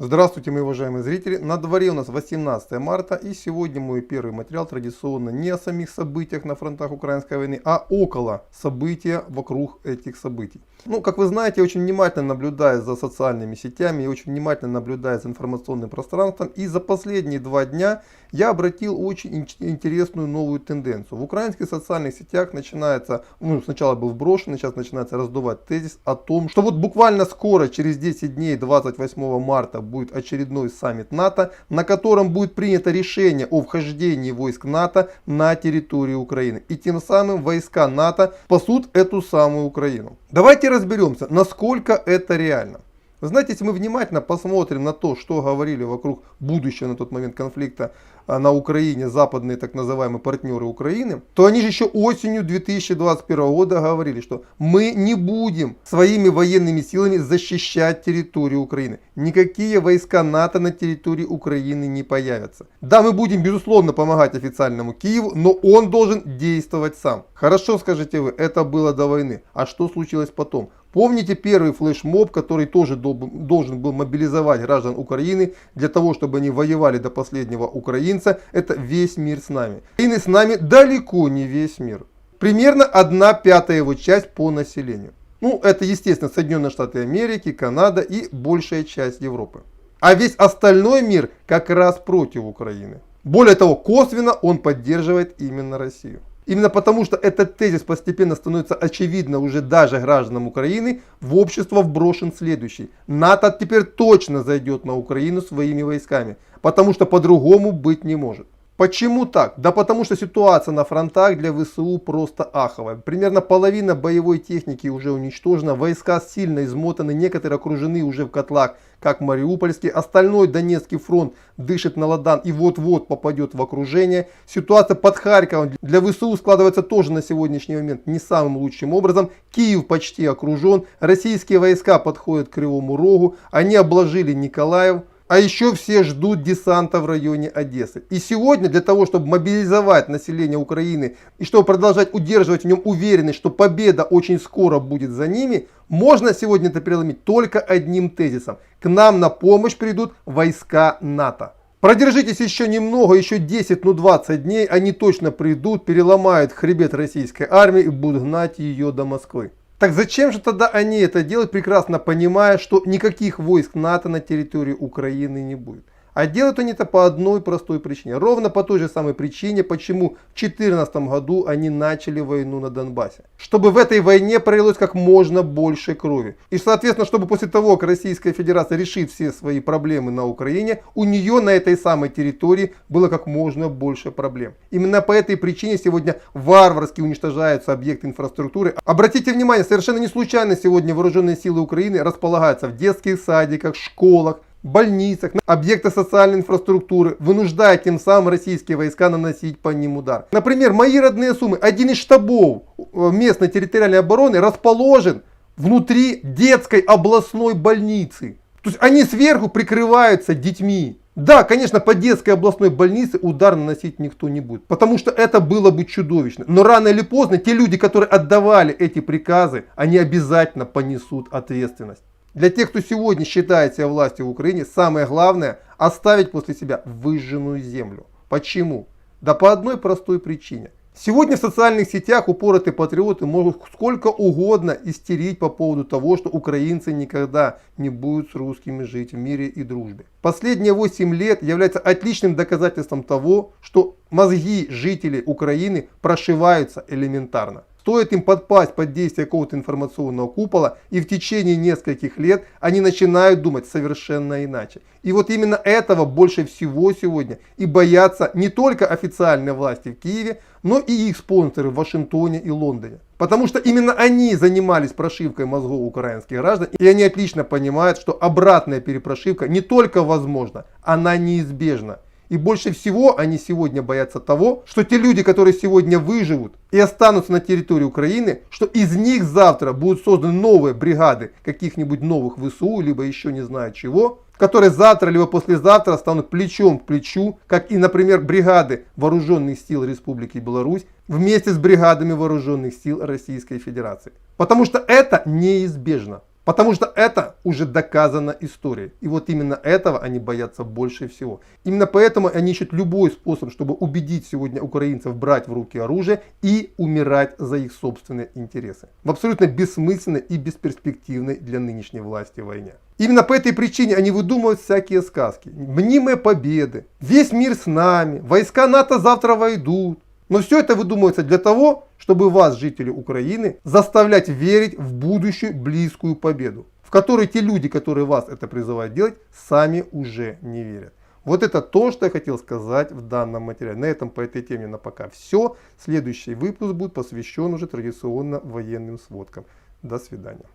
Здравствуйте, мои уважаемые зрители! На дворе у нас 18 марта, и сегодня мой первый материал традиционно не о самих событиях на фронтах украинской войны, а около события, вокруг этих событий. Как вы знаете, я очень внимательно наблюдаю за социальными сетями, я очень внимательно наблюдаю за информационным пространством, и за последние 2 дня я обратил очень интересную новую тенденцию. В украинских социальных сетях начинается, сначала был вброшен, сейчас начинается раздувать тезис о том, что вот буквально скоро, через 10 дней, 28 марта, будет очередной саммит НАТО, на котором будет принято решение о вхождении войск НАТО на территорию Украины. И тем самым войска НАТО спасут эту самую Украину. Давайте разберемся, насколько это реально. Вы знаете, если мы внимательно посмотрим на то, что говорили вокруг будущего на тот момент конфликта на Украине западные так называемые партнеры Украины, то они же еще осенью 2021 года говорили, что мы не будем своими военными силами защищать территорию Украины. Никакие войска НАТО на территории Украины не появятся. Да, мы будем безусловно помогать официальному Киеву, но он должен действовать сам. Хорошо, скажете вы, это было до войны. А что случилось потом? Помните первый флешмоб, который тоже должен был мобилизовать граждан Украины для того, чтобы они воевали до последнего украинца? Это весь мир с нами. И с нами далеко не весь мир. Примерно 1/5 его часть по населению. Это, естественно, Соединенные Штаты Америки, Канада и большая часть Европы. А весь остальной мир как раз против Украины. Более того, косвенно он поддерживает именно Россию. Именно потому, что этот тезис постепенно становится очевидно уже даже гражданам Украины, в общество вброшен следующий. НАТО теперь точно зайдет на Украину своими войсками, потому что по-другому быть не может. Почему так? Да потому что ситуация на фронтах для ВСУ просто аховая. Примерно половина боевой техники уже уничтожена, войска сильно измотаны, некоторые окружены уже в котлах, как Мариупольский. Остальной Донецкий фронт дышит на ладан и вот-вот попадет в окружение. Ситуация под Харьковом для ВСУ складывается тоже на сегодняшний момент не самым лучшим образом. Киев почти окружен, российские войска подходят к Кривому Рогу, они обложили Николаев. А еще все ждут десанта в районе Одессы. И сегодня для того, чтобы мобилизовать население Украины и чтобы продолжать удерживать в нем уверенность, что победа очень скоро будет за ними, можно сегодня это переломить только одним тезисом. К нам на помощь придут войска НАТО. Продержитесь еще немного, еще 10-20 дней, они точно придут, переломают хребет российской армии и будут гнать ее до Москвы. Так зачем же тогда они это делают, прекрасно понимая, что никаких войск НАТО на территории Украины не будет? А делают они это по одной простой причине. Ровно по той же самой причине, почему в 2014 году они начали войну на Донбассе. Чтобы в этой войне пролилось как можно больше крови. И соответственно, чтобы после того, как Российская Федерация решит все свои проблемы на Украине, у нее на этой самой территории было как можно больше проблем. Именно по этой причине сегодня варварски уничтожаются объекты инфраструктуры. Обратите внимание, совершенно не случайно сегодня вооруженные силы Украины располагаются в детских садиках, школах, больницах, объекты социальной инфраструктуры, вынуждая тем самым российские войска наносить по ним удар. Например, мои родные Сумы, один из штабов местной территориальной обороны расположен внутри детской областной больницы. То есть они сверху прикрываются детьми. Да, конечно, по детской областной больнице удар наносить никто не будет, потому что это было бы чудовищно. Но рано или поздно те люди, которые отдавали эти приказы, они обязательно понесут ответственность. Для тех, кто сегодня считает себя властью в Украине, самое главное оставить после себя выжженную землю. Почему? Да по одной простой причине. Сегодня в социальных сетях упоротые патриоты могут сколько угодно истерить по поводу того, что украинцы никогда не будут с русскими жить в мире и дружбе. Последние 8 лет является отличным доказательством того, что мозги жителей Украины прошиваются элементарно. Стоит им подпасть под действие какого-то информационного купола, и в течение нескольких лет они начинают думать совершенно иначе. И вот именно этого больше всего сегодня и боятся не только официальные власти в Киеве, но и их спонсоры в Вашингтоне и Лондоне. Потому что именно они занимались прошивкой мозгов украинских граждан, и они отлично понимают, что обратная перепрошивка не только возможна, она неизбежна. И больше всего они сегодня боятся того, что те люди, которые сегодня выживут и останутся на территории Украины, что из них завтра будут созданы новые бригады каких-нибудь новых ВСУ, либо еще не знаю чего, которые завтра либо послезавтра станут плечом к плечу, как и, например, бригады вооруженных сил Республики Беларусь вместе с бригадами вооруженных сил Российской Федерации. Потому что это неизбежно. Потому что это уже доказано историей. И вот именно этого они боятся больше всего. Именно поэтому они ищут любой способ, чтобы убедить сегодня украинцев брать в руки оружие и умирать за их собственные интересы. В абсолютно бессмысленной и бесперспективной для нынешней власти войне. Именно по этой причине они выдумывают всякие сказки. Мнимые победы. Весь мир с нами. Войска НАТО завтра войдут. Но все это выдумывается для того, чтобы вас, жители Украины, заставлять верить в будущую близкую победу, в которой те люди, которые вас это призывают делать, сами уже не верят. Вот это то, что я хотел сказать в данном материале. На этом по этой теме на пока все. Следующий выпуск будет посвящен уже традиционно военным сводкам. До свидания.